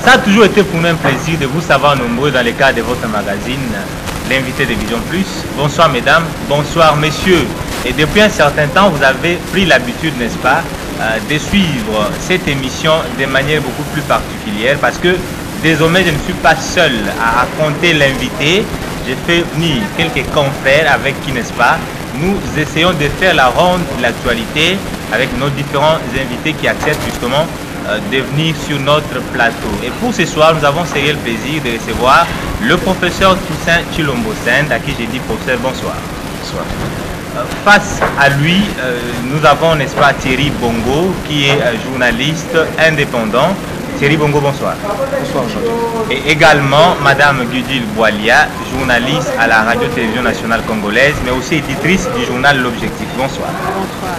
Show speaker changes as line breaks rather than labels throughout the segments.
Ça a toujours été pour nous un plaisir de vous savoir nombreux dans le cadre de votre magazine, l'invité de Vision Plus. Bonsoir mesdames, bonsoir messieurs. Et depuis un certain temps, vous avez pris l'habitude, n'est-ce pas, de suivre cette émission de manière beaucoup plus particulière parce que désormais, je ne suis pas seul à raconter l'invité. J'ai fait venir quelques confrères avec qui, n'est-ce pas, nous essayons de faire la ronde de l'actualité avec nos différents invités qui acceptent justement de venir sur notre plateau. Et pour ce soir, nous avons sérieux le plaisir de recevoir le professeur Toussaint Tshilombo Send, à qui j'ai dit professeur bonsoir.
Bonsoir.
Face à lui, nous avons, n'est-ce pas, Thierry Bongo, qui est journaliste indépendant. Thierry Bongo, bonsoir.
Bonsoir, Jean.
Et également Madame Gudule Boalia, journaliste à la Radio-Télévision Nationale Congolaise, mais aussi éditrice du journal L'Objectif. Bonsoir.
Bonsoir.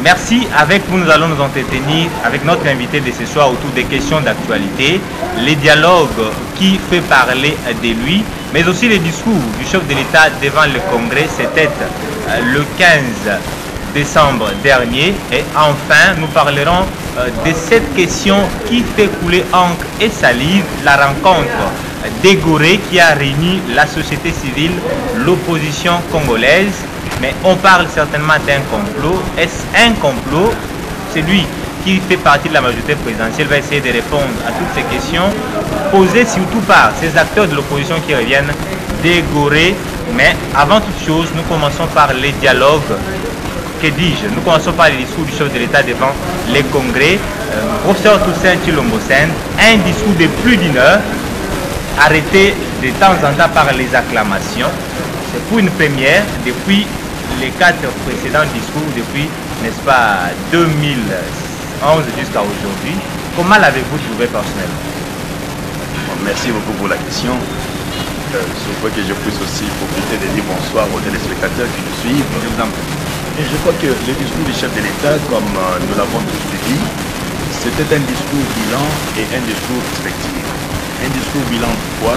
Merci. Avec vous, nous allons nous entretenir avec notre invité de ce soir autour des questions d'actualité, les dialogues qui fait parler de lui, mais aussi les discours du chef de l'État devant le Congrès. C'était le 15 décembre dernier. Et enfin, nous parlerons de cette question qui fait couler encre et salive, la rencontre d'Egoré qui a réuni la société civile, l'opposition congolaise. Mais on parle certainement d'un complot. Est-ce un complot? Celui qui fait partie de la majorité présidentielle va essayer de répondre à toutes ces questions posées surtout par ces acteurs de l'opposition qui reviennent d'Egoré. Mais avant toute chose, nous commençons par les dialogues. Que dis-je? Nous commençons par les discours du chef de l'État devant les congrès. Professeur Toussaint Tshilombo Send, un discours de plus d'une heure, arrêté de temps en temps par les acclamations. C'est pour une première depuis les 4 précédents discours, depuis, n'est-ce pas, 2011 jusqu'à aujourd'hui. Comment l'avez-vous trouvé personnellement?
Bon, merci beaucoup pour la question. Je crois que je puisse aussi profiter de dire bonsoir aux téléspectateurs qui nous suivent.
Je vous en prie.
Et je crois que le discours du chef de l'État, comme nous l'avons tous dit, c'était un discours bilan et un discours perspective. Un discours bilan pourquoi?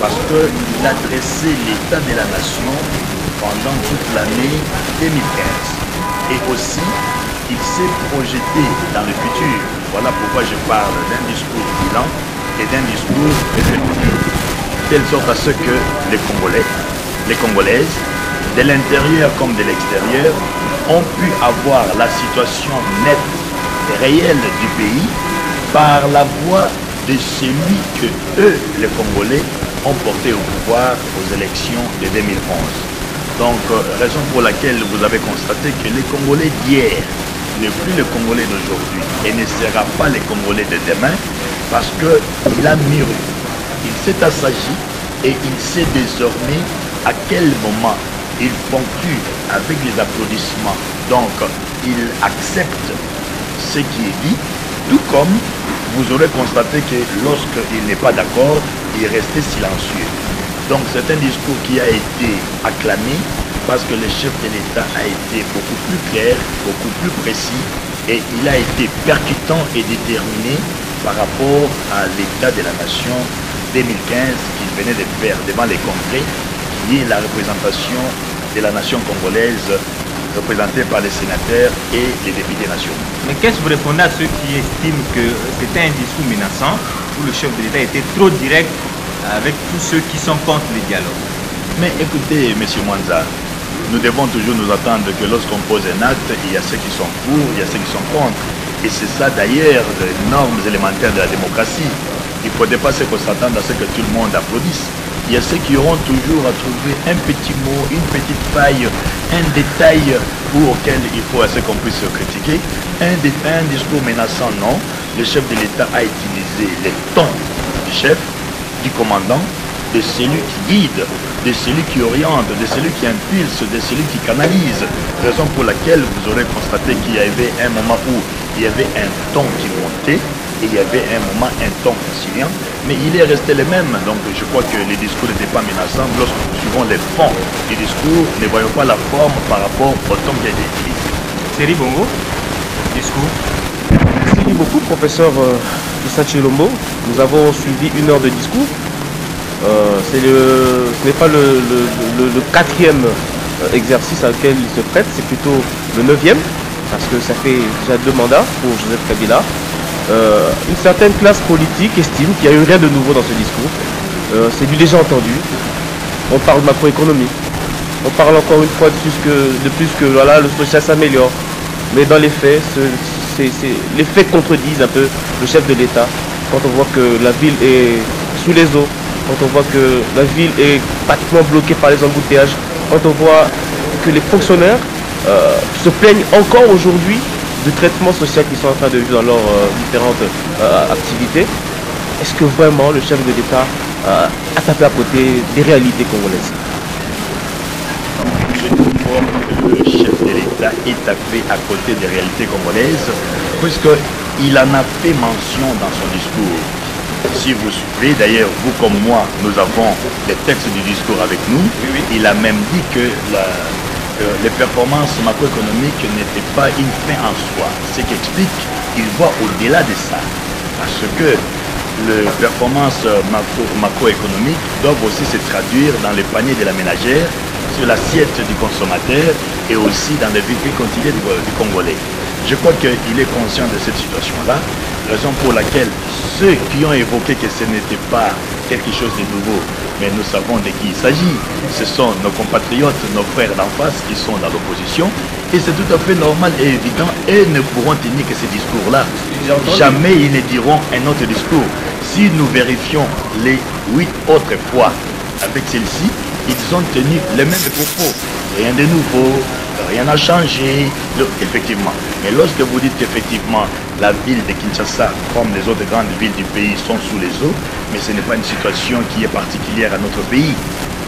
Parce qu'il adressait l'état de la nation pendant toute l'année 2015. Et aussi, il s'est projeté dans le futur. Voilà pourquoi je parle d'un discours bilan et d'un discours perspective. Telle sorte à ce que les Congolais, les Congolaises, de l'intérieur comme de l'extérieur, ont pu avoir la situation nette et réelle du pays par la voix de celui que eux, les Congolais, ont porté au pouvoir aux élections de 2011. Donc, raison pour laquelle vous avez constaté que les Congolais d'hier n'est plus les Congolais d'aujourd'hui et ne sera pas les Congolais de demain parce qu'il a mûri, il s'est assagi et il sait désormais à quel moment il ponctue avec les applaudissements. Donc, il accepte ce qui est dit, tout comme vous aurez constaté que lorsqu'il n'est pas d'accord, il est resté silencieux. Donc c'est un discours qui a été acclamé parce que le chef de l'État a été beaucoup plus clair, beaucoup plus précis et il a été percutant et déterminé par rapport à l'état de la nation 2015 qu'il venait de faire devant les congrès, qui est la représentation de la nation congolaise représentée par les sénateurs et les députés nationaux.
Mais qu'est-ce que vous répondez à ceux qui estiment que c'était un discours menaçant où le chef de l'État était trop direct avec tous ceux qui sont contre les dialogues?
Mais écoutez, M. Mwanza, nous devons toujours nous attendre que lorsqu'on pose un acte, il y a ceux qui sont pour, il y a ceux qui sont contre. Et c'est ça d'ailleurs les normes élémentaires de la démocratie. Il ne faudrait pas qu'on s'attende à ce que tout le monde applaudisse. Il y a ceux qui auront toujours à trouver un petit mot, une petite faille, un détail pour lequel il faut assez qu'on puisse critiquer. Un discours menaçant, non. Le chef de l'État a utilisé les tons du chef, du commandant, de celui qui guide, de celui qui oriente, de celui qui impulse, de celui qui canalise. Raison pour laquelle vous aurez constaté qu'il y avait un moment où il y avait un ton qui montait, et il y avait un moment un ton conciliant, mais il est resté le même. Donc je crois que les discours n'étaient pas menaçants. Lorsque nous suivons les fonds du discours, ne voyons pas la forme par rapport au ton qui a été utilisé.
Thierry Bongo, discours.
Merci beaucoup, professeur Toussaint Tshilombo. Nous avons suivi 1 heure de discours. Ce n'est pas le 4e exercice à lequel il se prête, c'est plutôt le 9e, parce que ça fait déjà 2 mandats pour Joseph Kabila. une certaine classe politique estime qu'il n'y a eu rien de nouveau dans ce discours. C'est du déjà entendu. On parle macroéconomie. On parle encore une fois de plus que voilà, le social s'améliore. Mais dans les faits, les faits contredisent un peu le chef de l'État. Quand on voit que la ville est sous les eaux, quand on voit que la ville est pratiquement bloquée par les embouteillages, quand on voit que les fonctionnaires se plaignent encore aujourd'hui du traitement social qu'ils sont en train de vivre dans leurs différentes activités, est-ce que vraiment le chef de l'État a tapé à côté des réalités congolaises?
Je trouve que le chef de l'État est tapé à côté des réalités congolaises, puisqu'il en a fait mention dans son discours. Si vous souvenez, d'ailleurs, vous comme moi, nous avons les textes du discours avec nous. Oui. Il a même dit que les performances macroéconomiques n'étaient pas une fin en soi. Ce qui explique qu'il voit au-delà de ça. Parce que les performances macroéconomiques doivent aussi se traduire dans les paniers de la ménagère, sur l'assiette du consommateur et aussi dans les vies quotidiennes du Congolais. Je crois qu'il est conscient de cette situation-là, raison pour laquelle ceux qui ont évoqué que ce n'était pas quelque chose de nouveau, mais nous savons de qui il s'agit. Ce sont nos compatriotes, nos frères d'en face qui sont dans l'opposition, et c'est tout à fait normal et évident, et ne pourront tenir que ces discours-là. Jamais ils ne diront un autre discours. Si nous vérifions les 8 autres fois avec celle-ci, ils ont tenu les mêmes propos. Rien de nouveau, rien n'a changé, effectivement. Mais lorsque vous dites qu'effectivement la ville de Kinshasa, comme les autres grandes villes du pays, sont sous les eaux, mais ce n'est pas une situation qui est particulière à notre pays.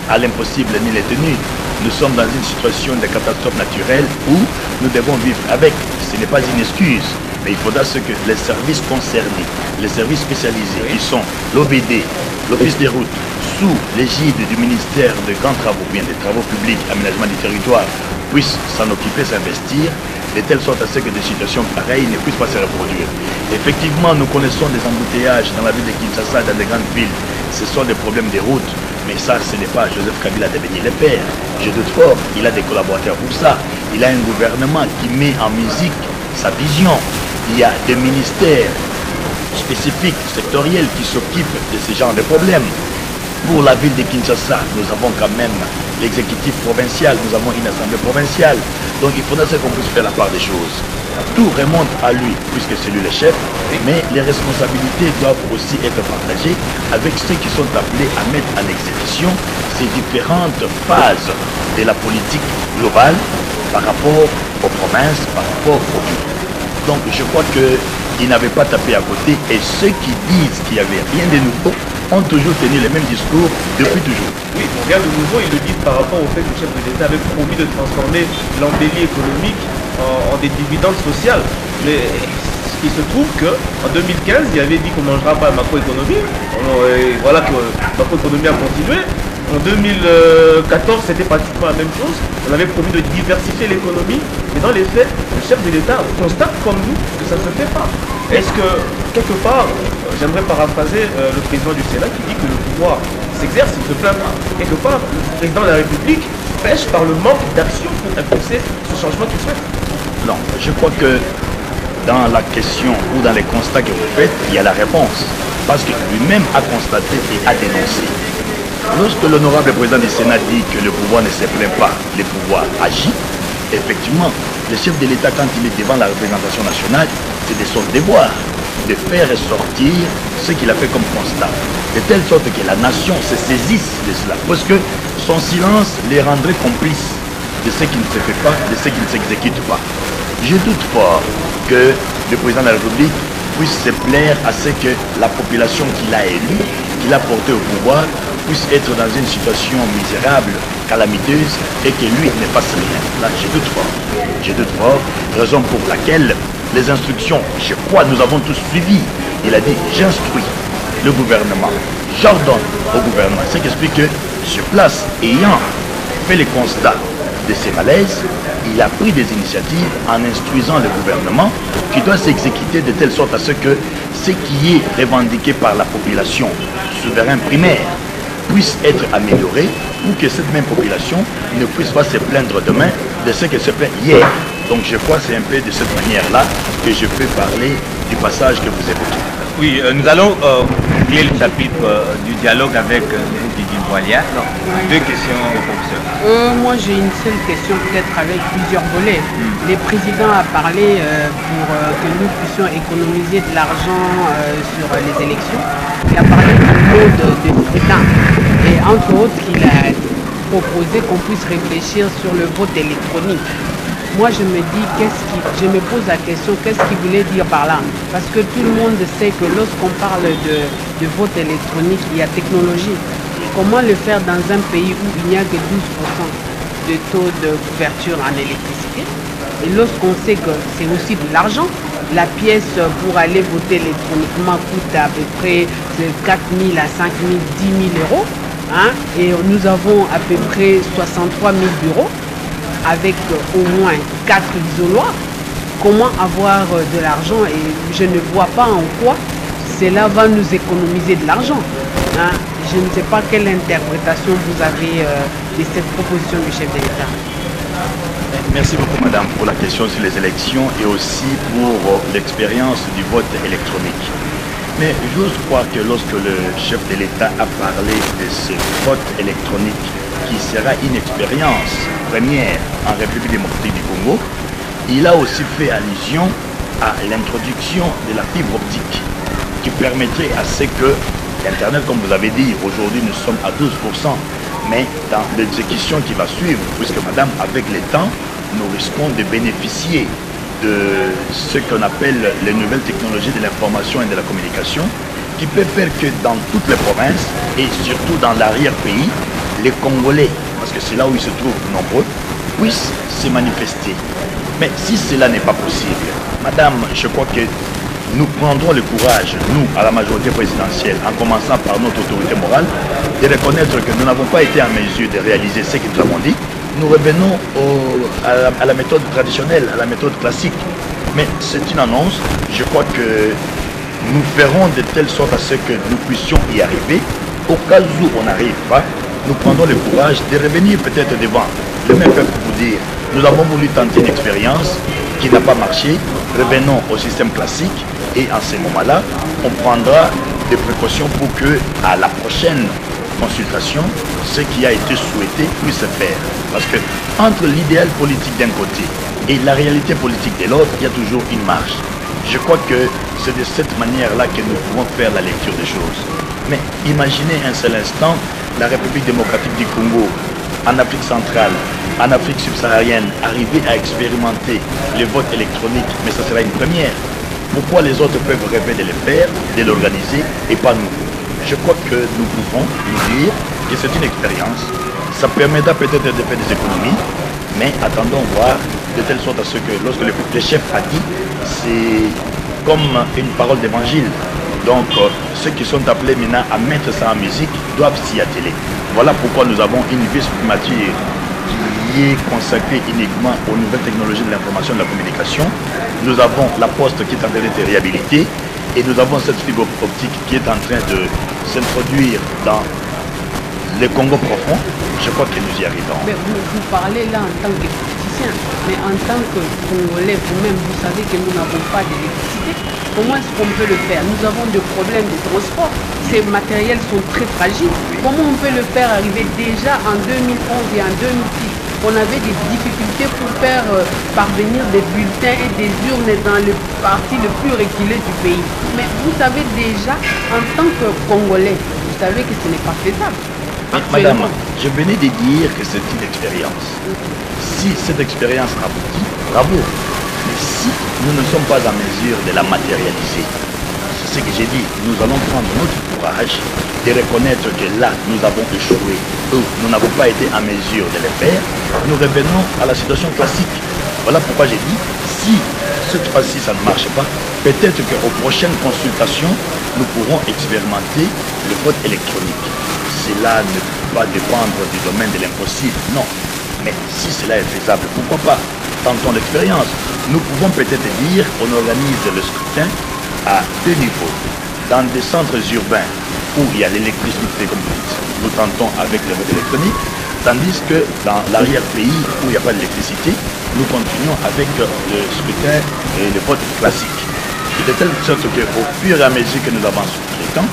À l'impossible ni les tenues. Nous sommes dans une situation de catastrophe naturelle où nous devons vivre avec. Ce n'est pas une excuse, mais il faudra que les services concernés, les services spécialisés, qui sont l'OBD, l'Office des routes, sous l'égide du ministère des grands travaux, bien des travaux publics, aménagement du territoire, puissent s'en occuper, s'investir, de telle sorte à ce que des situations pareilles ne puissent pas se reproduire. Effectivement, nous connaissons des embouteillages dans la ville de Kinshasa, dans les grandes villes. Ce sont des problèmes de route, mais ça, ce n'est pas Joseph Kabila devenir le père. Je doute fort, il a des collaborateurs pour ça. Il a un gouvernement qui met en musique sa vision. Il y a des ministères spécifiques, sectoriels, qui s'occupent de ce genre de problèmes. Pour la ville de Kinshasa, nous avons quand même l'exécutif provincial, nous avons une assemblée provinciale. Donc il faudra qu'on puisse faire la part des choses. Tout remonte à lui, puisque c'est lui le chef, mais les responsabilités doivent aussi être partagées avec ceux qui sont appelés à mettre en exécution ces différentes phases de la politique globale par rapport aux provinces, par rapport au pays. Donc je crois qu'il n'avait pas tapé à côté, et ceux qui disent qu'il n'y avait rien de nouveau ont toujours tenu les mêmes discours depuis toujours.
Oui, rien de nouveau, ils le disent par rapport au fait que le chef de l'État avait promis de transformer l'embellie économique en des dividendes sociaux. Mais il se trouve qu'en 2015, il avait dit qu'on ne mangera pas la macroéconomie. Et voilà que la macroéconomie a continué. En 2014, c'était pratiquement la même chose. On avait promis de diversifier l'économie. Mais dans les faits, le chef de l'État constate comme nous que ça ne se fait pas. Est-ce que, quelque part, j'aimerais paraphraser le président du Sénat qui dit que le pouvoir s'exerce, il ne se plaint pas. Quelque part, le président de la République pêche par le manque d'action pour impulser ce changement qu'il souhaite.
Non, je crois que dans la question ou dans les constats que vous faites, il y a la réponse. Parce que lui-même a constaté et a dénoncé. Lorsque l'honorable président du Sénat dit que le pouvoir ne se plaint pas, le pouvoir agit, effectivement, le chef de l'État, quand il est devant la représentation nationale, c'est de son devoir de faire ressortir ce qu'il a fait comme constat. De telle sorte que la nation se saisisse de cela. Parce que son silence les rendrait complices de ce qui ne se fait pas, de ce qui ne s'exécute pas. Je doute fort que le président de la République puisse se plaire à ce que la population qu'il a élue, qu'il a portée au pouvoir, puisse être dans une situation misérable, calamiteuse, et que lui ne fasse rien. Là, je doute fort. Je doute fort, raison pour laquelle les instructions, je crois, nous avons tous suivi. Il a dit, j'instruis le gouvernement, j'ordonne au gouvernement. Ce qui explique que, sur place, ayant fait les constats de ces malaises, il a pris des initiatives en instruisant le gouvernement qui doit s'exécuter de telle sorte à ce que ce qui est revendiqué par la population souveraine primaire puisse être amélioré, ou que cette même population ne puisse pas se plaindre demain de ce qu'elle se plaint hier. Donc je crois que c'est un peu de cette manière-là que je peux parler du passage que vous évoquez.
Oui, nous allons clé le chapitre du dialogue avec Didier Boilia. Deux questions au professeur.
Moi, j'ai une seule question, peut-être avec plusieurs volets. Le président a parlé pour que nous puissions économiser de l'argent sur les élections. Il a parlé du mode de scrutin. Et entre autres, il a proposé qu'on puisse réfléchir sur le vote électronique. Moi, je me dis, je me pose la question, qu'est-ce qu'il voulait dire par là? Parce que tout le monde sait que lorsqu'on parle de vote électronique, il y a technologie. Comment le faire dans un pays où il n'y a que 12% de taux de couverture en électricité? Et lorsqu'on sait que c'est aussi de l'argent, la pièce pour aller voter électroniquement coûte à peu près de 4 000 à 5 000, 10 000 euros. Hein? Et nous avons à peu près 63 000 bureaux, avec au moins 4 isoloirs. Comment avoir de l'argent? Et je ne vois pas en quoi cela va nous économiser de l'argent. Hein? Je ne sais pas quelle interprétation vous avez de cette proposition du chef de l'État.
Merci beaucoup madame pour la question sur les élections et aussi pour l'expérience du vote électronique. Mais j'ose croire que lorsque le chef de l'État a parlé de ce vote électronique qui sera une expérience première en République démocratique du Congo, il a aussi fait allusion à l'introduction de la fibre optique qui permettrait à ce que l'Internet, comme vous avez dit, aujourd'hui nous sommes à 12%, mais dans l'exécution qui va suivre, puisque madame, avec le temps, nous risquons de bénéficier de ce qu'on appelle les nouvelles technologies de l'information et de la communication, qui peut faire que dans toutes les provinces et surtout dans l'arrière-pays, les Congolais, parce que c'est là où ils se trouvent nombreux, puissent se manifester. Mais si cela n'est pas possible, madame, je crois que nous prendrons le courage, nous, à la majorité présidentielle, en commençant par notre autorité morale, de reconnaître que nous n'avons pas été en mesure de réaliser ce que nous avons dit. Nous revenons à la méthode traditionnelle, à la méthode classique. Mais c'est une annonce, je crois que nous ferons de telle sorte à ce que nous puissions y arriver. Au cas où on n'arrive pas, nous prendrons le courage de revenir peut-être devant le même peuple pour dire nous avons voulu tenter une expérience qui n'a pas marché, revenons au système classique et en ce moment-là, on prendra des précautions pour que à la prochaine consultation, ce qui a été souhaité puisse se faire. Parce que entre l'idéal politique d'un côté et la réalité politique de l'autre, il y a toujours une marge. Je crois que c'est de cette manière-là que nous pouvons faire la lecture des choses. Mais imaginez un seul instant la République démocratique du Congo, en Afrique centrale, en Afrique subsaharienne, arriver à expérimenter le vote électronique, mais ça sera une première. Pourquoi les autres peuvent rêver de le faire, de l'organiser, et pas nous? Je crois que nous pouvons nous dire que c'est une expérience. Ça permettra peut-être de faire des économies, mais attendons voir de telle sorte à ce que lorsque le chef a dit, c'est comme une parole d'évangile. Donc ceux qui sont appelés maintenant à mettre ça en musique doivent s'y atteler. Voilà pourquoi nous avons une vice-primature qui est consacrée uniquement aux nouvelles technologies de l'information et de la communication. Nous avons la poste qui est en train d'être réhabilitée et nous avons cette fibre optique qui est en train de s'introduire dans le Congo profond. Je crois que nous y arrivons.
Mais vous parlez là en tant que politicien, mais en tant que Congolais, vous-même, vous savez que nous n'avons pas d'électricité. Comment est-ce qu'on peut le faire? Nous avons des problèmes de transport. Ces matériels sont très fragiles. Comment on peut le faire arriver déjà en 2011 et en 2006? On avait des difficultés pour faire parvenir des bulletins et des urnes dans le parti le plus reculé du pays. Mais vous savez déjà, en tant que Congolais, vous savez que ce n'est pas faisable.
Madame, je venais de dire que c'est une expérience. Si cette expérience aboutit, bravo. Mais si nous ne sommes pas en mesure de la matérialiser, c'est ce que j'ai dit, nous allons prendre notre courage de reconnaître que là, nous avons échoué, ou nous n'avons pas été en mesure de le faire, nous revenons à la situation classique. Voilà pourquoi j'ai dit, si cette fois-ci ça ne marche pas, peut-être qu'aux prochaines consultations, nous pourrons expérimenter le vote électronique. Cela ne peut pas dépendre du domaine de l'impossible, non. Mais si cela est faisable, pourquoi pas? Tentons l'expérience. Nous pouvons peut-être dire qu'on organise le scrutin à deux niveaux. Dans des centres urbains où il y a l'électricité, comme vous dites, nous tentons avec le vote électronique, tandis que dans l'arrière-pays où il n'y a pas d'électricité, nous continuons avec le scrutin et le vote classique. De telle sorte qu'au fur et à mesure que nous avançons dans le temps,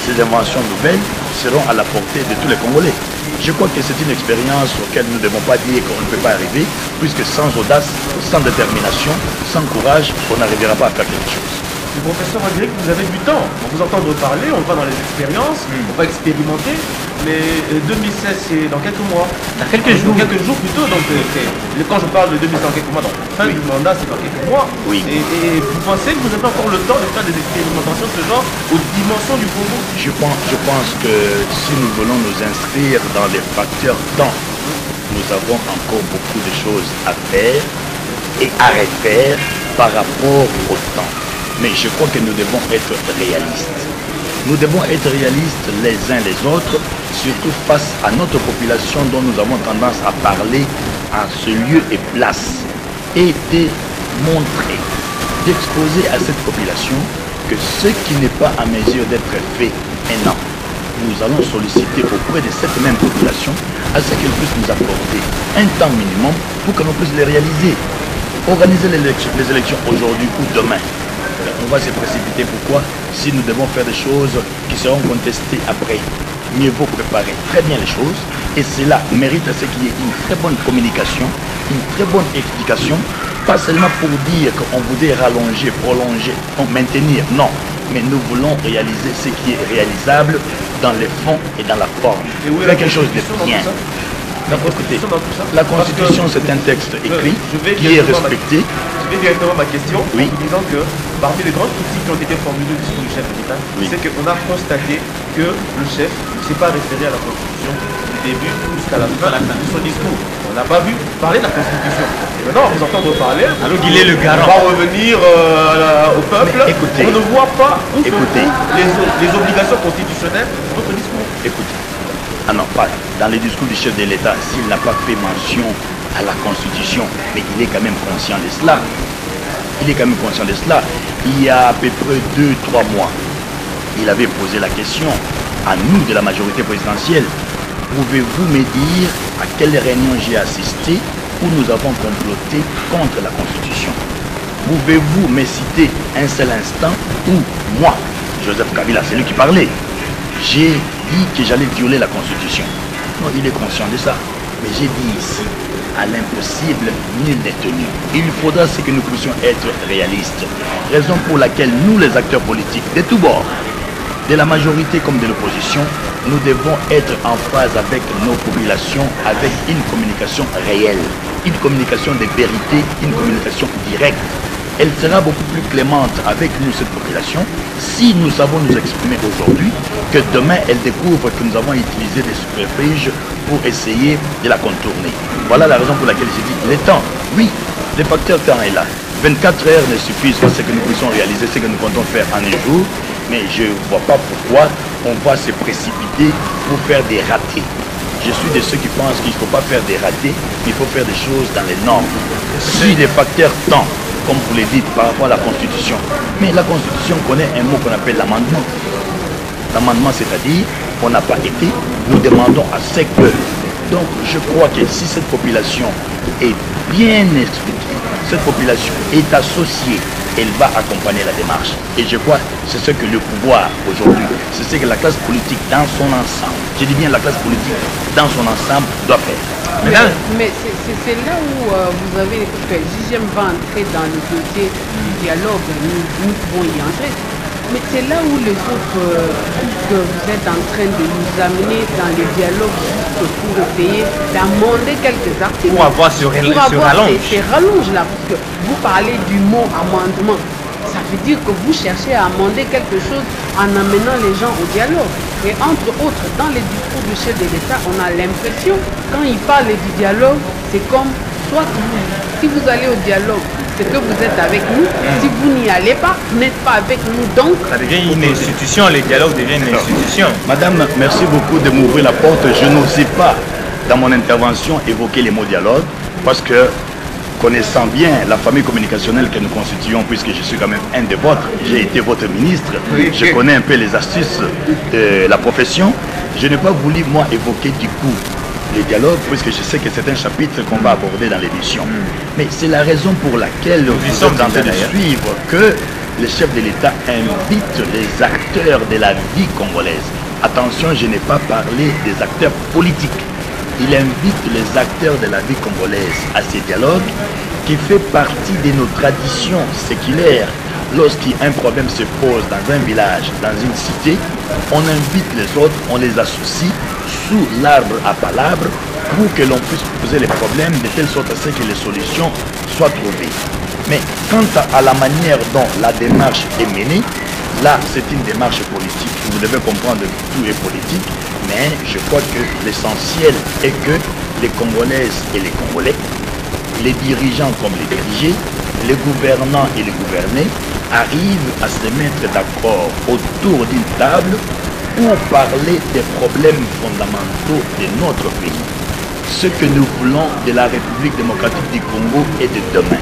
ces inventions nouvelles seront à la portée de tous les Congolais. Je crois que c'est une expérience auquel nous ne devons pas dire qu'on ne peut pas arriver, puisque sans audace, sans détermination, sans courage, on n'arrivera pas à faire quelque chose.
Le professeur, on dirait que vous avez du temps. On vous entendre parler, on va dans les expériences, on va expérimenter. Mais 2016, c'est dans quelques mois.
Dans quelques jours.
Quelques jours plutôt. Donc, quand je parle de 2016 dans quelques mois, donc fin du mandat, c'est dans quelques mois.
Oui.
Et vous pensez que vous avez encore le temps de faire des expérimentations de ce genre aux dimensions du Congo?
Je pense que si nous voulons nous inscrire dans les facteurs temps, nous avons encore beaucoup de choses à faire et à refaire par rapport au temps. Mais je crois que nous devons être réalistes. Nous devons être réalistes les uns les autres, surtout face à notre population dont nous avons tendance à parler en ce lieu et place, et de montrer, d'exposer à cette population que ce qui n'est pas à mesure d'être fait maintenant, nous allons solliciter auprès de cette même population à ce qu'elle puisse nous apporter un temps minimum pour que nous puissions les réaliser. Organiser les élections aujourd'hui ou demain, on va se précipiter. Pourquoi? Si nous devons faire des choses qui seront contestées après, mieux vaut préparer très bien les choses, et cela mérite à ce qu'il y ait une très bonne communication, une très bonne explication, pas seulement pour dire qu'on voudrait rallonger, prolonger, maintenir, non, mais nous voulons réaliser ce qui est réalisable dans les fonds et dans la forme, faire quelque chose de bien. Écoutez, la Constitution, c'est un texte écrit qui est respecté.
Je vais directement ma question
oui.
en disant que parmi les grandes critiques qui ont été formulées au discours du chef de l'État, oui. c'est qu'on a constaté que le chef ne s'est pas référé à la Constitution du début jusqu'à la fin de son discours. On n'a pas vu parler de la Constitution. Et maintenant, on vous entend parler.
Alors qu'il est le garant.
On va revenir au peuple.
Mais écoutez,
on ne voit pas où
écoutez,
les obligations constitutionnelles de votre discours.
Écoutez. Ah non, pas dans le discours du chef de l'État, s'il n'a pas fait mention à la Constitution, mais il est quand même conscient de cela. Il est quand même conscient de cela. Il y a à peu près 2-3 mois, il avait posé la question à nous de la majorité présidentielle. Pouvez-vous me dire à quelle réunion j'ai assisté où nous avons comploté contre la Constitution? Pouvez-vous me citer un seul instant où moi, Joseph Kabila, c'est lui qui parlait, j'ai dit que j'allais violer la Constitution? Non, il est conscient de ça. Mais j'ai dit ici, à l'impossible, nul n'est tenu. Il faudra que nous puissions être réalistes. Raison pour laquelle nous, les acteurs politiques, de tous bords, de la majorité comme de l'opposition, nous devons être en phase avec nos populations, avec une communication réelle, une communication de vérité, une communication directe. Elle sera beaucoup plus clémente avec nous, cette population, si nous savons nous exprimer aujourd'hui, que demain, elle découvre que nous avons utilisé des superfiges pour essayer de la contourner. Voilà la raison pour laquelle j'ai dit, le temps, oui, le facteur temps est là. 24 heures ne suffisent pas à ce que nous puissions réaliser, ce que nous comptons faire en un jour, mais je ne vois pas pourquoi on va se précipiter pour faire des ratés. Je suis de ceux qui pensent qu'il ne faut pas faire des ratés, mais il faut faire des choses dans les normes. Si les facteurs temps, comme vous le dites, par rapport à la Constitution. Mais la Constitution connaît un mot qu'on appelle l'amendement. L'amendement, c'est-à-dire, on n'a pas été, nous demandons à ce que. Donc, je crois que si cette population est bien expliquée, cette population est associée, elle va accompagner la démarche. Et je crois que c'est ce que le pouvoir aujourd'hui, c'est ce que la classe politique dans son ensemble, je dis bien la classe politique dans son ensemble, doit faire.
Mais c'est là où vous avez, que JGM va entrer dans le dossier du dialogue, nous pouvons y entrer. Mais c'est là où les autres que vous êtes en train de nous amener dans le dialogue juste pour essayer d'amender quelques articles.
Pour avoir ce rallonge.
Ces rallonges-là, parce que vous parlez du mot amendement. Ça veut dire que vous cherchez à amender quelque chose en amenant les gens au dialogue. Et entre autres, dans les discours du chef de l'État, on a l'impression, quand il parle du dialogue, c'est comme, soit si vous allez au dialogue, c'est que vous êtes avec nous. Si vous n'y allez pas, vous n'êtes pas avec nous. Donc,
ça devient une institution, le dialogue devient une institution.
Madame, merci beaucoup de m'ouvrir la porte. Je n'osais pas, dans mon intervention, évoquer les mots dialogue, parce que, connaissant bien la famille communicationnelle que nous constituons, puisque je suis quand même un des vôtres, j'ai été votre ministre, je connais un peu les astuces de la profession, je n'ai pas voulu, moi, évoquer du coup les dialogues, puisque je sais que c'est un chapitre qu'on va aborder dans l'émission. Mais c'est la raison pour laquelle vous êtes en train de suivre que le chef de l'État invite les acteurs de la vie congolaise. Attention, je n'ai pas parlé des acteurs politiques. Il invite les acteurs de la vie congolaise à ces dialogues qui fait partie de nos traditions séculaires. Lorsqu'un problème se pose dans un village, dans une cité, on invite les autres, on les associe sous l'arbre à palabres pour que l'on puisse poser les problèmes de telle sorte à ce que les solutions soient trouvées. Mais quant à la manière dont la démarche est menée, là c'est une démarche politique. Vous devez comprendre que tout est politique, mais je crois que l'essentiel est que les Congolaises et les Congolais, les dirigeants comme les dirigés, les gouvernants et les gouvernés arrivent à se mettre d'accord autour d'une table pour parler des problèmes fondamentaux de notre pays. Ce que nous voulons de la République démocratique du Congo et de demain.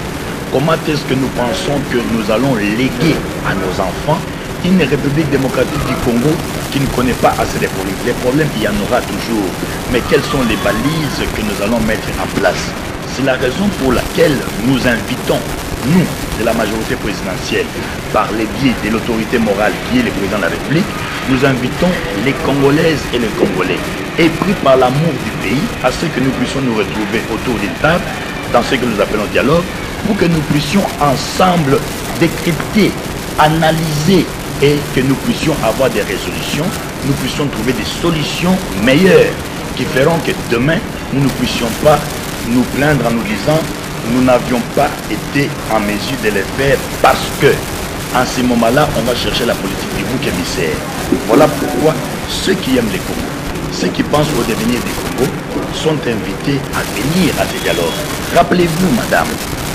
Comment est-ce que nous pensons que nous allons léguer à nos enfants une République démocratique du Congo qui ne connaît pas assez de problèmes. Les problèmes, il y en aura toujours. Mais quelles sont les balises que nous allons mettre en place? C'est la raison pour laquelle nous invitons, nous, de la majorité présidentielle, par les biais de l'autorité morale qui est le président de la République, nous invitons les Congolaises et les Congolais, épris par l'amour du pays, à ce que nous puissions nous retrouver autour d'une table, dans ce que nous appelons dialogue, pour que nous puissions ensemble décrypter, analyser et que nous puissions avoir des résolutions, nous puissions trouver des solutions meilleures qui feront que demain, nous ne puissions pas nous plaindre en nous disant nous n'avions pas été en mesure de les faire parce que en ce moment-là, on va chercher la politique du bouc émissaire. Voilà pourquoi ceux qui aiment les Congo, ceux qui pensent au devenir du Congo, sont invités à venir à ces dialogues. Rappelez-vous, madame,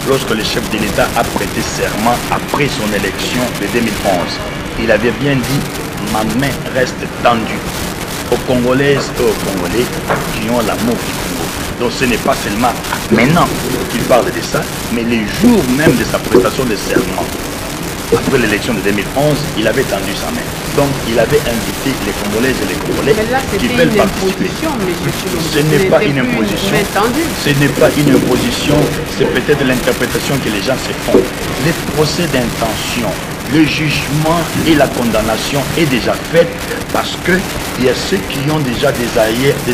lorsque le chef de l'État a prêté serment après son élection de 2011, il avait bien dit « ma main reste tendue » aux Congolaises et aux Congolais qui ont l'amour du Congo. Donc ce n'est pas seulement maintenant qu'il parle de ça, mais les jours même de sa prestation de serment. Après l'élection de 2011, il avait tendu sa main. Donc il avait invité les Congolaises et les Congolais qui veulent participer. Ce n'est pas une imposition. Ce n'est pas une imposition, c'est peut-être l'interprétation que les gens se font. Les procès d'intention, le jugement et la condamnation est déjà fait parce qu'il y a ceux qui ont déjà des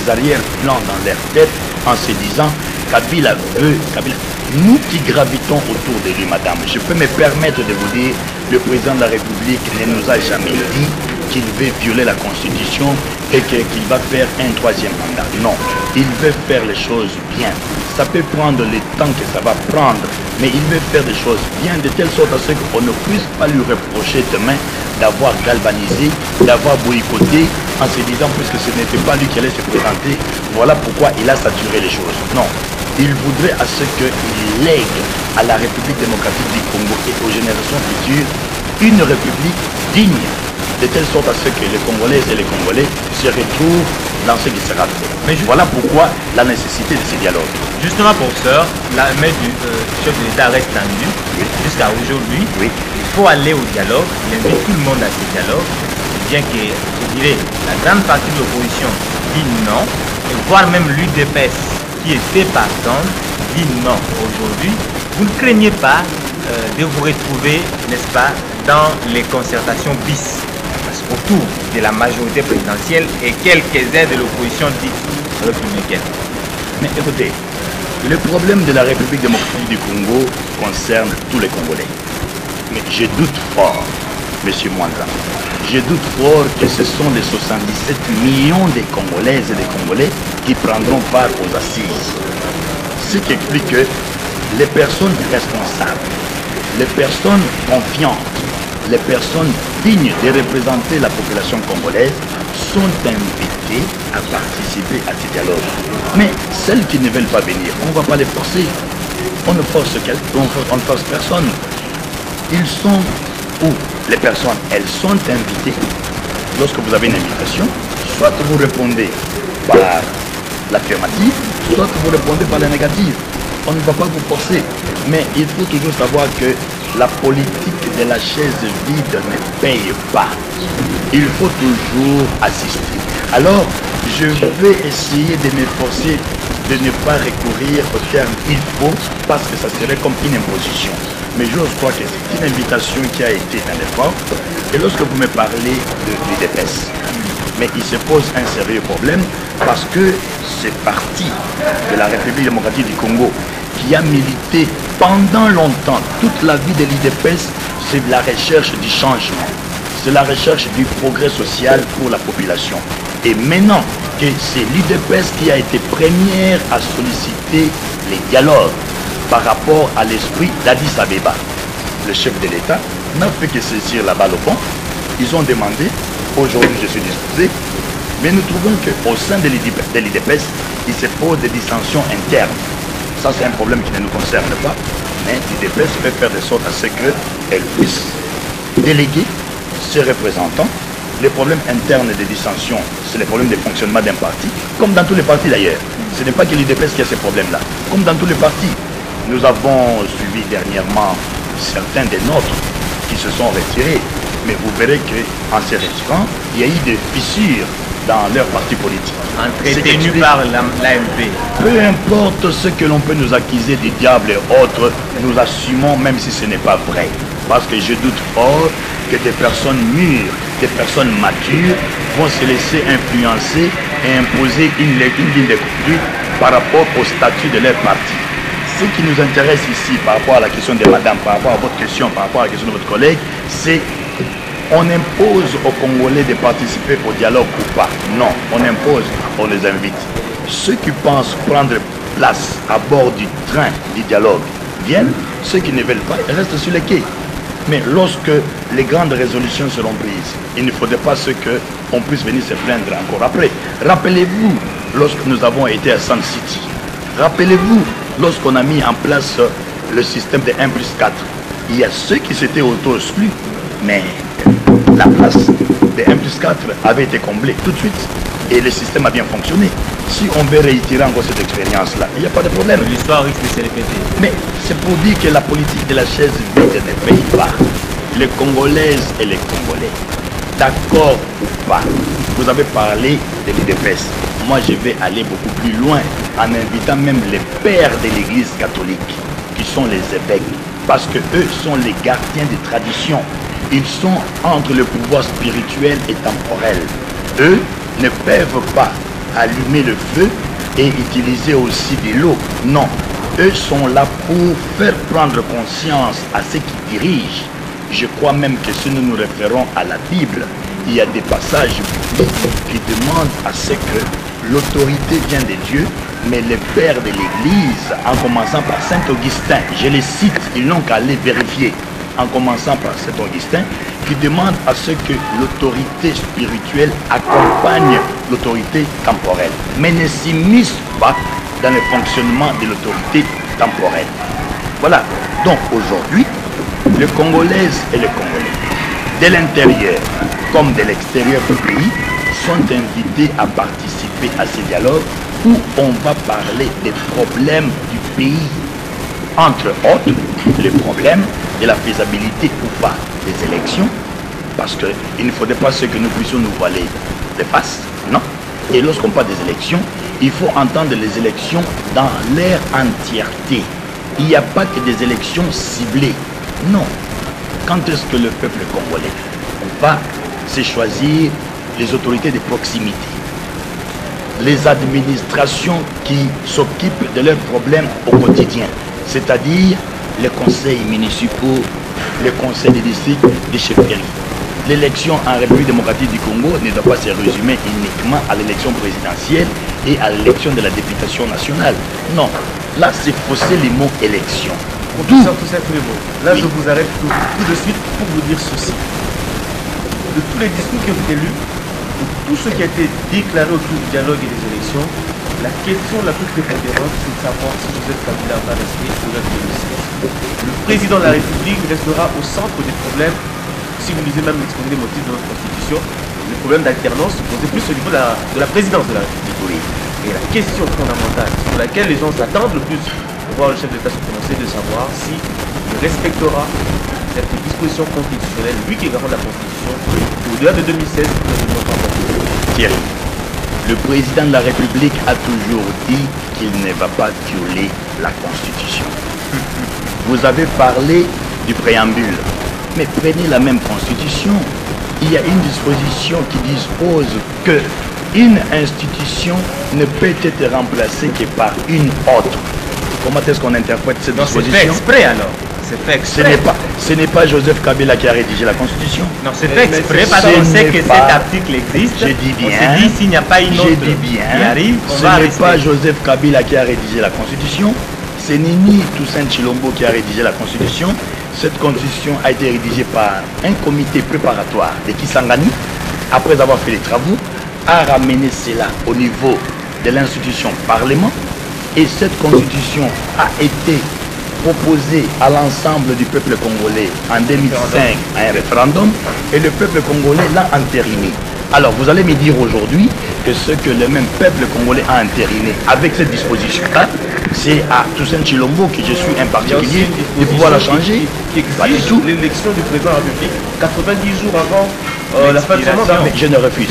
arrière-plans dans leur tête en se disant Kabila veut, Kabila. Nous qui gravitons autour de lui, madame, je peux me permettre de vous dire, le président de la République ne nous a jamais dit qu'il veut violer la Constitution et qu'il va faire un troisième mandat. Non, il veut faire les choses bien. Ça peut prendre le temps que ça va prendre, mais il veut faire des choses bien de telle sorte à ce qu'on ne puisse pas lui reprocher demain d'avoir galvanisé, d'avoir boycotté en se disant puisque ce n'était pas lui qui allait se présenter, voilà pourquoi il a saturé les choses. Non. Il voudrait à ce qu'il lègue à la République démocratique du Congo et aux générations futures une république digne, de telle sorte à ce que les Congolaises et les Congolais se retrouvent dans ce qui sera fait. Mais voilà pourquoi la nécessité de ces dialogues.
Justement, professeur, la main du chef de l'État reste tendue jusqu'à aujourd'hui.
Oui.
Il faut aller au dialogue, il invite tout le monde à ces dialogues, bien que, je dirais, la grande partie de l'opposition dit non, et voire même l'UDPS qui était partante dit non aujourd'hui. Vous ne craignez pas de vous retrouver, n'est-ce pas, dans les concertations bis, parce qu'autour de la majorité présidentielle et quelques-uns de l'opposition dite républicaine.
Mais écoutez, le problème de la République démocratique du Congo concerne tous les Congolais. Mais je doute fort, M. Mwanza, je doute fort que ce sont les 77 millions de Congolaises et de Congolais qui prendront part aux assises. Ce qui explique que les personnes responsables, les personnes confiantes, les personnes dignes de représenter la population congolaise sont invitées à participer à ces dialogues. Mais celles qui ne veulent pas venir, on ne va pas les forcer. On ne force personne. Ils sont où? Les personnes, elles sont invitées. Lorsque vous avez une invitation, soit vous répondez par l'affirmative, soit vous répondez par la négative. On ne va pas vous forcer. Mais il faut toujours savoir que la politique de la chaise vide ne paye pas. Il faut toujours assister. Alors, je vais essayer de m'efforcer de ne pas recourir au terme il faut, parce que ça serait comme une imposition. Mais je crois que c'est une invitation qui a été un effort. Et lorsque vous me parlez de l'UDPS, mais il se pose un sérieux problème parce que c'est parti de la République démocratique du Congo qui a milité pendant longtemps. Toute la vie de l'UDPS, c'est la recherche du changement. C'est la recherche du progrès social pour la population. Et maintenant que c'est l'UDPS qui a été première à solliciter les dialogues par rapport à l'esprit d'Addis Abeba, le chef de l'État n'a fait que saisir la balle au pont. Ils ont demandé, aujourd'hui je suis disposé, mais nous trouvons qu'au sein de l'UDPS, il se pose des dissensions internes. Ça c'est un problème qui ne nous concerne pas, mais l'UDPS peut faire de sorte à ce qu'elle puisse déléguer ses représentants. Les problèmes internes des dissensions, c'est les problèmes de fonctionnement d'un parti, comme dans tous les partis d'ailleurs. Ce n'est pas que l'UDPS qui a ces problèmes-là. Comme dans tous les partis, nous avons suivi dernièrement certains des nôtres qui se sont retirés. Mais vous verrez qu'en se retirant, il y a eu des fissures dans leur parti politique.
Entretenu par l'AMP.
Peu importe ce que l'on peut nous accuser du diable et autres, nous assumons même si ce n'est pas vrai. Parce que je doute fort que des personnes mûres, des personnes matures vont se laisser influencer et imposer une ligne de conduite par rapport au statut de leur parti. Ce qui nous intéresse ici par rapport à la question de madame, par rapport à votre question, par rapport à la question de votre collègue, c'est on impose aux Congolais de participer au dialogue ou pas. Non, on impose, on les invite. Ceux qui pensent prendre place à bord du train du dialogue viennent, ceux qui ne veulent pas restent sur les quais. Mais lorsque les grandes résolutions seront prises, il ne faudrait pas qu'on puisse venir se plaindre encore après. Rappelez-vous, lorsque nous avons été à Sun City, rappelez-vous, lorsqu'on a mis en place le système de 1+4, il y a ceux qui s'étaient auto-exclus, mais la place de 1+4 avait été comblée tout de suite et le système a bien fonctionné. Si on veut réitérer encore cette expérience-là, il n'y a pas de problème.
L'histoire risque de se répéter.
Mais c'est pour dire que la politique de la chaise vide ne paye pas. Les Congolaises et les Congolais, d'accord ou pas, vous avez parlé de l'UDPS. Moi, je vais aller beaucoup plus loin en invitant même les pères de l'Église catholique, qui sont les évêques, parce que eux sont les gardiens des traditions. Ils sont entre le pouvoir spirituel et temporel. Eux ne peuvent pas allumer le feu et utiliser aussi de l'eau. Non, eux sont là pour faire prendre conscience à ceux qui dirigent. Je crois même que si nous nous référons à la Bible, il y a des passages qui demandent à ce que l'autorité vient de Dieu, mais les pères de l'Église, en commençant par Saint Augustin, je les cite, ils n'ont qu'à aller vérifier, en commençant par Saint Augustin, qui demande à ce que l'autorité spirituelle accompagne l'autorité temporelle, mais ne s'immisce pas dans le fonctionnement de l'autorité temporelle. Voilà, donc aujourd'hui, les Congolaises et les Congolais, de l'intérieur comme de l'extérieur du pays, sont invités à participer à ces dialogues où on va parler des problèmes du pays. Entre autres, les problèmes de la faisabilité ou pas des élections, parce qu'il ne faudrait pas que nous puissions nous voiler de face, non. Et lorsqu'on parle des élections, il faut entendre les élections dans leur entièreté. Il n'y a pas que des élections ciblées, non. Quand est-ce que le peuple congolais va se choisir les autorités de proximité, les administrations qui s'occupent de leurs problèmes au quotidien, c'est-à-dire les conseils municipaux, les conseils des districts, des chefferies. L'élection en République démocratique du Congo ne doit pas se résumer uniquement à l'élection présidentielle et à l'élection de la députation nationale. Non, là c'est fausser les mots élection.
Professeur Toussaint Tshilombo, là oui. Je vous arrête tout de suite pour vous dire ceci. De tous les discours qui ont été lus, de tout ce qui a été déclaré autour du dialogue et des élections, la question la plus prépondérante, c'est de savoir si Joseph Kabila va rester au delà de 2016. Le président de la République restera au centre des problèmes. Si vous lisez même l'exposé des motifs de notre constitution, le problème d'alternance se posait plus au niveau de la présidence de la République. Oui. Et la question fondamentale sur laquelle les gens s'attendent le plus pour voir le chef d'État se prononcer, de savoir si il respectera cette disposition constitutionnelle, lui qui est garant de la Constitution, au-delà de 2016, nous ne pas
Thierry, le président de la République a toujours dit qu'il ne va pas violer la Constitution. Vous avez parlé du préambule. Mais prenez la même constitution. Il y a une disposition qui dispose que une institution ne peut être remplacée que par une autre. Comment est-ce qu'on interprète cette disposition?
C'est fait exprès alors. C'est fait exprès.
Ce n'est pas Joseph Kabila qui a rédigé la Constitution.
Non, c'est fait exprès parce qu'on sait que cet article existe.
Je dis bien.
On s'est dit s'il n'y a pas une autre qui arrive, on va
ce n'est
rester.
pas Joseph Kabila qui a rédigé la Constitution. C'est Nini Toussaint Chilombo qui a rédigé la Constitution. Cette Constitution a été rédigée par un comité préparatoire de Kisangani, après avoir fait les travaux, a ramené cela au niveau de l'institution Parlement. Et cette Constitution a été proposée à l'ensemble du peuple congolais en 2005 à un référendum, et le peuple congolais l'a entériné. Alors vous allez me dire aujourd'hui que ce que le même peuple congolais a entériné avec cette disposition-là, c'est à Toussaint Chilombo que je suis un particulier de pouvoir la changer.
Pas du tout. L'élection du président de la République 90 jours avant la fin de son mandat.
Mais je ne refuse.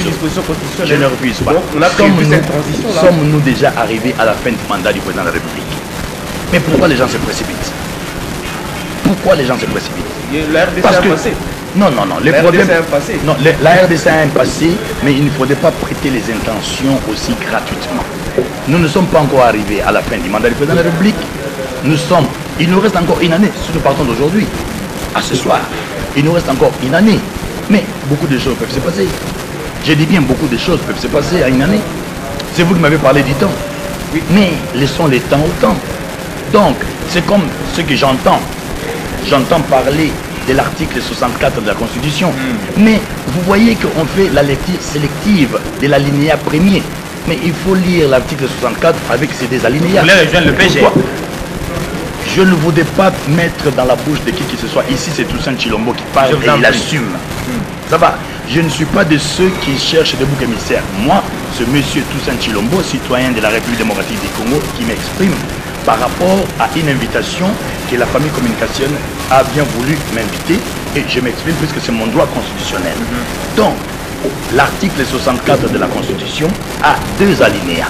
Je ne refuse pas.
Donc, on a prévu cette transition-là.
Sommes-nous déjà arrivés à la fin du mandat du président de la République? Mais pourquoi les gens se précipitent? Pourquoi les gens se précipitent?
La RDC
Parce
a
que
passé.
non, les
La
problèmes.
RDC a un passé.
Non, la RDC a un passé, mais il ne faudrait pas prêter les intentions aussi gratuitement. Nous ne sommes pas encore arrivés à la fin du mandat du président de la République. Il nous reste encore une année, si nous partons d'aujourd'hui à ce soir. Il nous reste encore une année. Mais beaucoup de choses peuvent se passer. Je dis bien beaucoup de choses peuvent se passer à une année. C'est vous qui m'avez parlé du temps. Oui. Mais laissons les temps au temps. Donc, c'est comme ce que j'entends. J'entends parler de l'article 64 de la Constitution. Mais vous voyez qu'on fait la lecture sélective de l'alinéa premier. Mais il faut lire l'article 64 avec ses deux alinéas.
Vous voulez rejoindre le PG?
Je ne voudrais pas mettre dans la bouche de qui que ce soit. Ici, c'est Toussaint Chilombo qui parle et il assume. Ça va. Je ne suis pas de ceux qui cherchent des boucs émissaires. Moi, ce monsieur Toussaint Chilombo, citoyen de la République démocratique du Congo, qui m'exprime par rapport à une invitation que la famille Communication a bien voulu m'inviter. Et je m'exprime puisque c'est mon droit constitutionnel. Donc, l'article 64 de la Constitution a deux alinéas.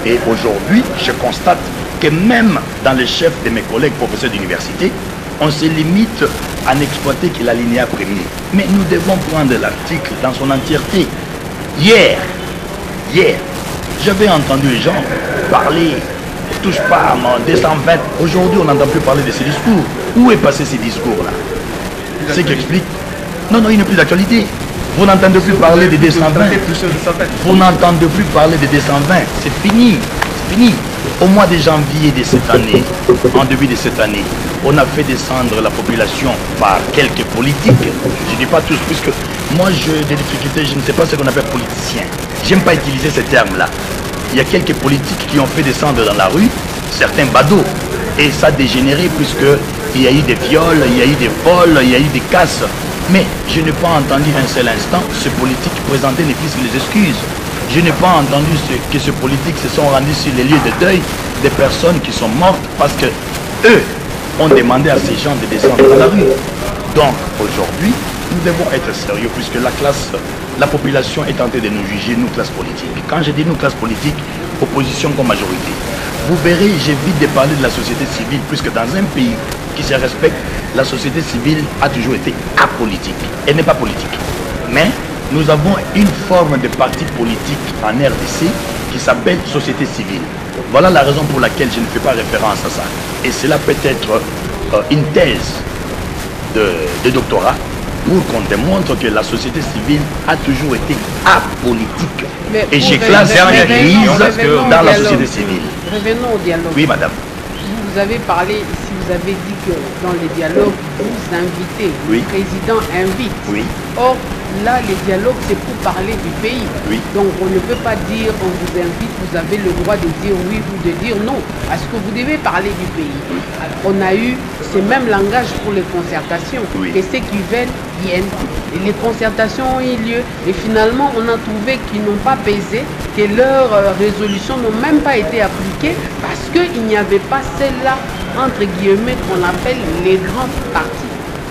Et aujourd'hui, je constate que même dans les chefs de mes collègues professeurs d'université, on se limite à n'exploiter que l'alinéa premier. Mais nous devons prendre l'article dans son entièreté. Hier, j'avais entendu les gens parler, touche pas à mon 220. Aujourd'hui, on n'entend plus parler de ces discours. Où est passé ces discours-là? Ce qui explique. Non, il n'est plus d'actualité. Vous n'entendez plus parler de 220. Vous n'entendez plus parler de 220. C'est fini. C'est fini. Au mois de janvier de cette année, en début de cette année, on a fait descendre la population par quelques politiques. Je ne dis pas tous, puisque moi j'ai des difficultés, je ne sais pas ce qu'on appelle politicien. J'aime pas utiliser ce terme-là. Il y a quelques politiques qui ont fait descendre dans la rue certains badauds. Et ça a dégénéré puisqu'il y a eu des viols, il y a eu des vols, il y a eu des casses. Mais je n'ai pas entendu un seul instant ce politique présenter ne fût-ce que les excuses. Je n'ai pas entendu que ces politiques se sont rendus sur les lieux de deuil des personnes qui sont mortes parce que eux ont demandé à ces gens de descendre dans la rue. Donc aujourd'hui, nous devons être sérieux puisque la population est tentée de nous juger, nous, classe politique. Quand je dis nous, classe politique, opposition comme majorité. Vous verrez, j'évite de parler de la société civile puisque dans un pays qui se respecte, la société civile a toujours été apolitique. Elle n'est pas politique. Mais nous avons une forme de parti politique en RDC qui s'appelle société civile. Voilà la raison pour laquelle je ne fais pas référence à ça. Et cela peut être une thèse de doctorat pour qu'on démontre que la société civile a toujours été apolitique. Et j'ai classé l'Église dans la société civile.
Revenons au dialogue.
Oui, madame.
Vous avez parlé, si vous avez dit que dans les dialogues, vous invitez, le président invite.
Oui.
Or, là, les dialogues, c'est pour parler du pays.
Oui.
Donc, on ne peut pas dire, on vous invite, vous avez le droit de dire oui ou de dire non. Parce que vous devez parler du pays. Alors, on a eu ce même langage pour les concertations.
Oui.
Et ceux qui viennent, viennent. Et les concertations ont eu lieu. Et finalement, on a trouvé qu'ils n'ont pas pesé, que leurs résolutions n'ont même pas été appliquées parce qu'il n'y avait pas celle-là, entre guillemets, qu'on appelle les grands partis.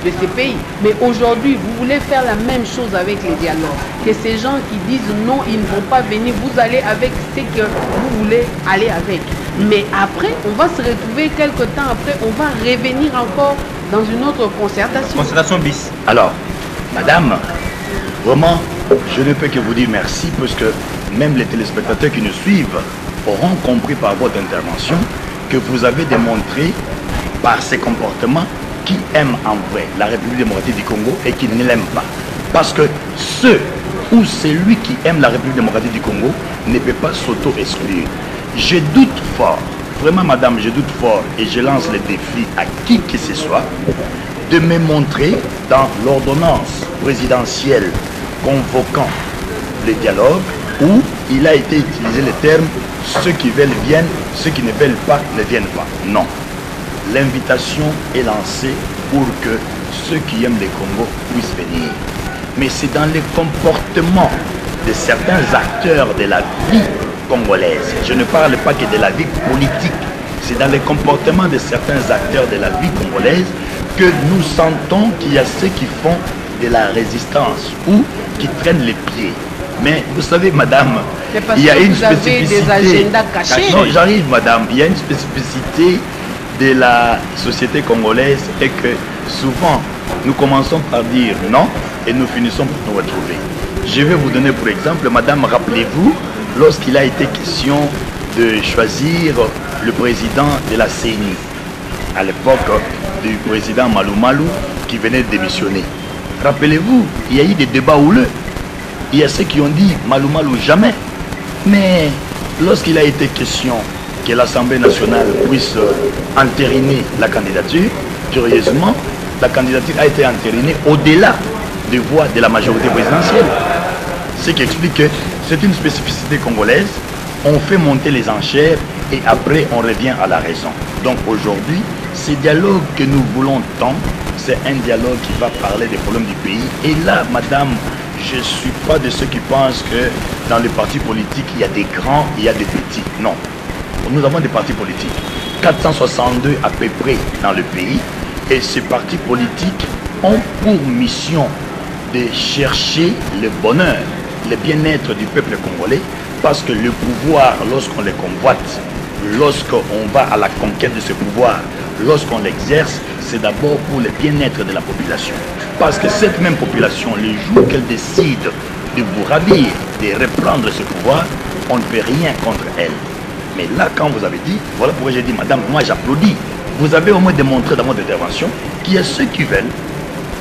de ces pays. Mais aujourd'hui, vous voulez faire la même chose avec les dialogues. Que ces gens qui disent non, ils ne vont pas venir, vous allez avec ce que vous voulez aller avec. Mais après, on va se retrouver quelque temps après, on va revenir encore dans une autre concertation.
Concertation bis.
Alors, madame, vraiment, je ne peux que vous dire merci parce que même les téléspectateurs qui nous suivent auront compris par votre intervention que vous avez démontré par ces comportements qui aiment en vrai la République démocratique du Congo et qui ne l'aiment pas. Parce que ceux ou celui qui aime la République démocratique du Congo ne peut pas s'auto-exclure. Je doute fort, vraiment madame, je doute fort et je lance le défi à qui que ce soit de me montrer dans l'ordonnance présidentielle convoquant le dialogue où il a été utilisé le terme ceux qui veulent viennent, ceux qui ne veulent pas ne viennent pas. Non. L'invitation est lancée pour que ceux qui aiment le Congo puissent venir. Mais c'est dans les comportements de certains acteurs de la vie congolaise. Je ne parle pas que de la vie politique. C'est dans les comportements de certains acteurs de la vie congolaise que nous sentons qu'il y a ceux qui font de la résistance ou qui traînent les pieds. Mais vous savez, madame, il y a une spécificité.
Des agendas cachés.
Non, j'arrive, madame. Il y a une spécificité de la société congolaise et que souvent, nous commençons par dire non et nous finissons par nous retrouver. Je vais vous donner pour exemple, madame, rappelez-vous, lorsqu'il a été question de choisir le président de la CENI, à l'époque du président Malou Malou qui venait de démissionner. Rappelez-vous, il y a eu des débats houleux. Il y a ceux qui ont dit Malou Malou jamais. Mais lorsqu'il a été question que l'Assemblée nationale puisse entériner la candidature, curieusement, la candidature a été entérinée au-delà des voix de la majorité présidentielle. Ce qui explique que c'est une spécificité congolaise. On fait monter les enchères et après on revient à la raison. Donc aujourd'hui, ce dialogue que nous voulons tant, c'est un dialogue qui va parler des problèmes du pays. Et là, madame, je ne suis pas de ceux qui pensent que dans les partis politiques, il y a des grands, il y a des petits. Non. Nous avons des partis politiques. 462 à peu près dans le pays. Et ces partis politiques ont pour mission de chercher le bonheur, le bien-être du peuple congolais. Parce que le pouvoir, lorsqu'on le convoite, lorsqu'on va à la conquête de ce pouvoir, lorsqu'on l'exerce, c'est d'abord pour le bien-être de la population. Parce que cette même population, le jour qu'elle décide de vous ravir, de reprendre ce pouvoir, on ne peut rien contre elle. Mais là, quand vous avez dit, voilà pourquoi j'ai dit, madame, moi j'applaudis. Vous avez au moins démontré dans votre intervention qu'il y a ceux qui veulent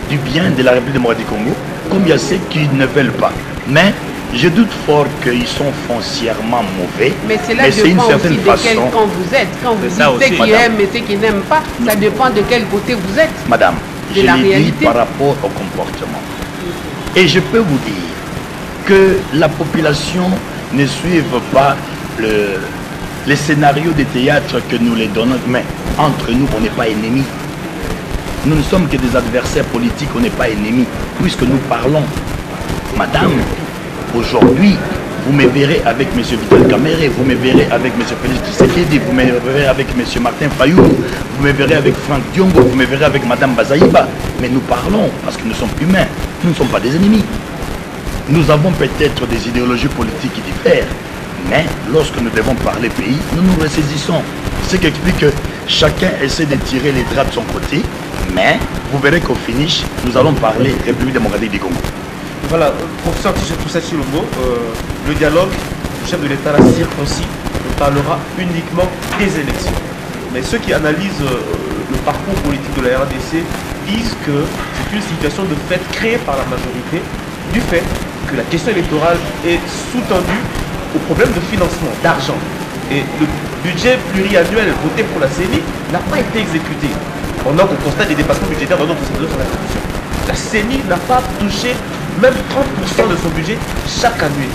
du bien de la République démocratique du Congo, comme il y a ceux qui ne veulent pas. Mais je doute fort qu'ils sont foncièrement mauvais.
Mais cela dépend
une certaine
aussi de quel camp vous êtes. Quand vous dites ceux qui aiment et ceux qui n'aiment pas, ça dépend de quel côté vous êtes.
Madame, je l'ai dit par
réalité.
rapport au comportement. Et je peux vous dire que la population ne suive pas les scénarios de théâtre que nous les donnons. Mais entre nous, on n'est pas ennemis. Nous ne sommes que des adversaires politiques, on n'est pas ennemis, puisque nous parlons. Madame, aujourd'hui, vous me verrez avec M. Vital Kamere, vous me verrez avec M. Félix Tshisekedi, vous me verrez avec M. Martin Fayou, vous me verrez avec Franck Diongo, vous me verrez avec Mme Bazaïba. Mais nous parlons parce que nous sommes humains, nous ne sommes pas des ennemis. Nous avons peut-être des idéologies politiques qui diffèrent, mais lorsque nous devons parler pays, nous nous ressaisissons. Ce qui explique que chacun essaie de tirer les draps de son côté, mais vous verrez qu'au finish, nous allons parler République démocratique du Congo.
Voilà, professeur Toussa Tshilombo, le dialogue, le chef de l'État l'a circoncis, ne parlera uniquement des élections. Mais ceux qui analysent le parcours politique de la RDC disent que c'est une situation de fait créée par la majorité du fait que la question électorale est sous-tendue au problème de financement, d'argent. Et le budget pluriannuel voté pour la CENI n'a pas été exécuté. Pendant qu'on constate des dépassements budgétaires dans notre institution. La CENI n'a pas touché même 30% de son budget chaque année.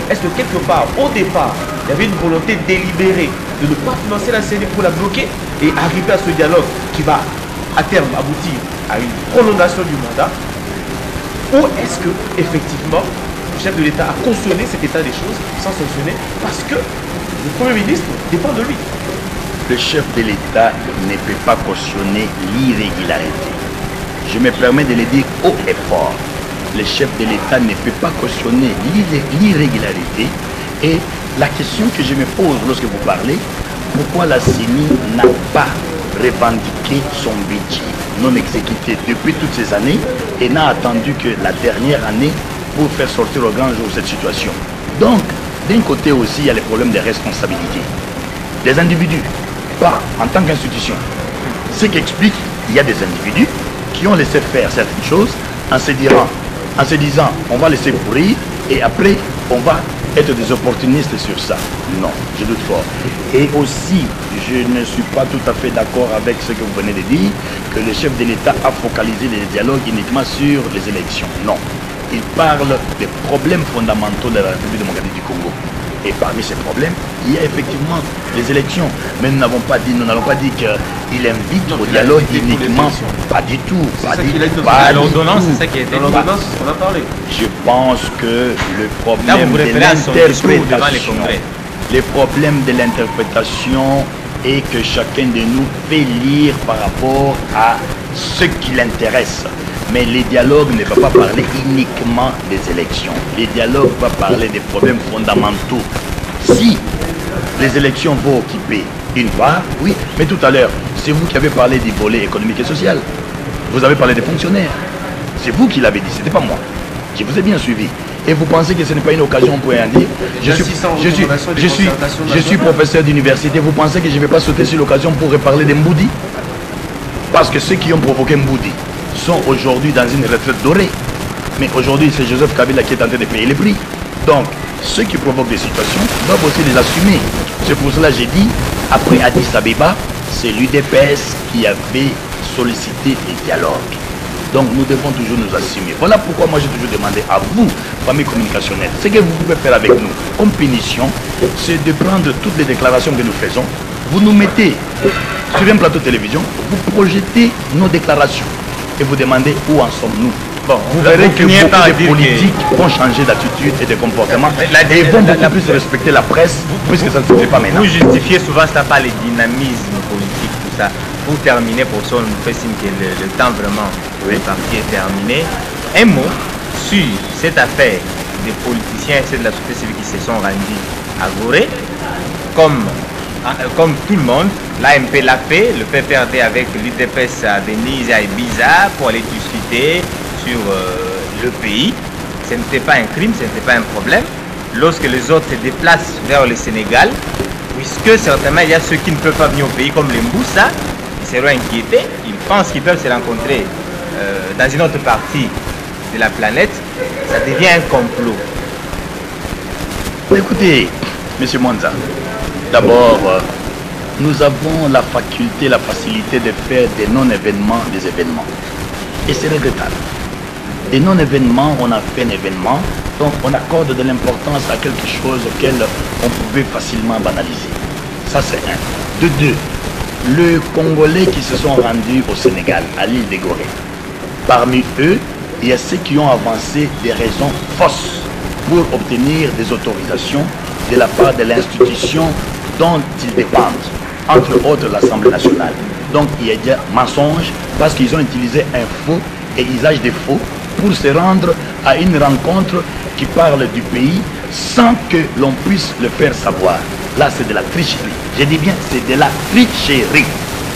Est-ce que quelque part, au départ, il y avait une volonté délibérée de ne pas financer la CENI pour la bloquer et arriver à ce dialogue qui va à terme aboutir à une prolongation du mandat? Ou est-ce que effectivement le chef de l'État a cautionné cet état des choses sans sanctionner parce que le Premier ministre dépend de lui?
Le chef de l'État ne peut pas cautionner l'irrégularité. je me permets de le dire haut et fort. Le chef de l'État ne peut pas cautionner l'irrégularité. Et la question que je me pose lorsque vous parlez, pourquoi la CENI n'a pas revendiqué son budget non exécuté depuis toutes ces années et n'a attendu que la dernière année pour faire sortir au grand jour cette situation? Donc, d'un côté aussi, il y a les problèmes de responsabilité. Les individus, pas en tant qu'institution. Ce qui explique qu'il y a des individus qui ont laissé faire certaines choses en se disant on va laisser pourrir et après on va être des opportunistes sur ça. Non, je doute fort. Et aussi, je ne suis pas tout à fait d'accord avec ce que vous venez de dire, que le chef de l'État a focalisé les dialogues uniquement sur les élections. Non. Il parle des problèmes fondamentaux de la République démocratique du Congo. Et parmi ces problèmes, il y a effectivement les élections. Mais nous n'allons pas dire qu'il invite au dialogue uniquement. Pas du tout.
Pas l'ordonnance, c'est ça qui a été dit.
L'ordonnance, on a parlé.
Je pense que le problème de l'interprétation est que chacun de nous fait lire par rapport à ce qui l'intéresse. Mais les dialogues ne vont pas parler uniquement des élections. Les dialogues vont parler des problèmes fondamentaux. Si les élections vont occuper une part, oui, mais tout à l'heure, c'est vous qui avez parlé du volet économique et social. Vous avez parlé des fonctionnaires. C'est vous qui l'avez dit, ce n'était pas moi. Je vous ai bien suivi. Et vous pensez que ce n'est pas une occasion pour rien dire? Je suis professeur d'université. Vous pensez que je ne vais pas sauter sur l'occasion pour reparler de Mboudi? Parce que ceux qui ont provoqué Mboudi sont aujourd'hui dans une retraite dorée. Mais aujourd'hui, c'est Joseph Kabila qui est en train de payer les prix. Donc, ceux qui provoquent des situations doivent aussi les assumer. C'est pour cela que j'ai dit, après Addis Abeba, c'est l'UDPS qui avait sollicité les dialogues. Donc, nous devons toujours nous assumer. Voilà pourquoi moi j'ai toujours demandé à vous, famille communicationnelle, ce que vous pouvez faire avec nous comme punition, c'est de prendre toutes les déclarations que nous faisons, vous nous mettez sur un plateau de télévision, vous projetez nos déclarations et vous demandez où en sommes-nous.
Bon,
vous verrez que beaucoup de politiques vont changer d'attitude et de comportement et vont beaucoup plus respecter la presse puisque ça ne se fait pas maintenant.
Vous justifiez souvent ça par les dynamismes politiques, tout ça. Pour terminer, pour ça, on nous fait signe que le temps vraiment est parti est terminé. Un mot sur cette affaire des politiciens et de la société civile qui se sont rendus à Gorée, comme tout le monde, l'AMP l'a fait, le PPRD avec l'UDPS à Venise et à Ibiza pour aller discuter sur le pays. Ce n'était pas un crime, ce n'était pas un problème. Lorsque les autres se déplacent vers le Sénégal, puisque certainement il y a ceux qui ne peuvent pas venir au pays comme les Mboussa, ils seront inquiétés, ils pensent qu'ils peuvent se rencontrer dans une autre partie de la planète, ça devient un complot.
Écoutez, M. Mwanza, d'abord, nous avons la faculté, la facilité de faire des non-événements des événements. Et c'est regrettable. Des non-événements, on a fait un événement, donc on accorde de l'importance à quelque chose auquel on pouvait facilement banaliser. Ça c'est un. De deux, les Congolais qui se sont rendus au Sénégal, à l'île de Gorée, parmi eux, il y a ceux qui ont avancé des raisons fausses pour obtenir des autorisations de la part de l'institution dont ils dépendent, entre autres l'Assemblée nationale. Donc il y a des mensonges parce qu'ils ont utilisé un faux et usage de faux pour se rendre à une rencontre qui parle du pays sans que l'on puisse le faire savoir. Là, c'est de la tricherie. Je dis bien, c'est de la tricherie.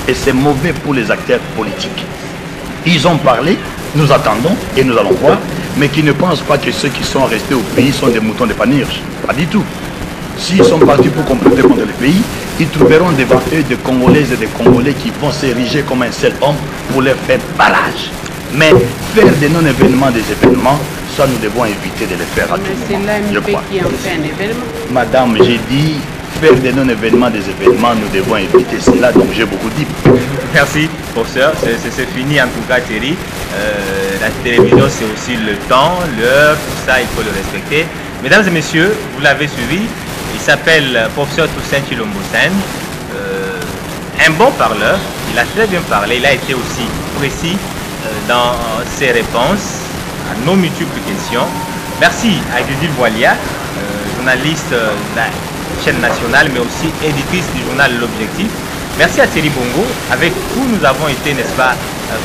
Et c'est mauvais pour les acteurs politiques. Ils ont parlé, nous attendons et nous allons voir, mais qui ne pensent pas que ceux qui sont restés au pays sont des moutons de Panurge. Pas du tout. S'ils sont partis pour compléter contre le pays, ils trouveront devant eux des Congolaises et des Congolais qui vont s'ériger comme un seul homme pour leur faire barrage. Mais faire des non-événements des événements, ça nous devons éviter de les faire rapidement.
C'est l'AMP qui en fait un événement.
Madame, j'ai dit faire des non-événements des événements, nous devons éviter cela, donc j'ai beaucoup dit.
Merci, professeur. C'est fini en tout cas, Thierry. La télévision, c'est aussi le temps, l'heure, tout ça, il faut le respecter. Mesdames et messieurs, vous l'avez suivi, il s'appelle professeur Toussaint Tshilombo Sène. Un bon parleur, il a très bien parlé, il a été aussi précis dans ses réponses à nos multiples questions. Merci à Judith Voilia, journaliste de la chaîne nationale, mais aussi éditrice du journal L'Objectif. Merci à Thierry Bongo, avec vous nous avons été, n'est-ce pas,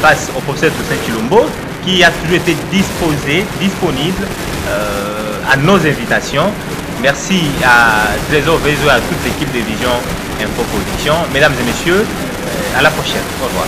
face au professeur Toussaint Chilombo, qui a toujours été disponible à nos invitations. Merci à Trésor Vezo et à toute l'équipe de Vision Info Production. Mesdames et messieurs, à la prochaine. Au revoir.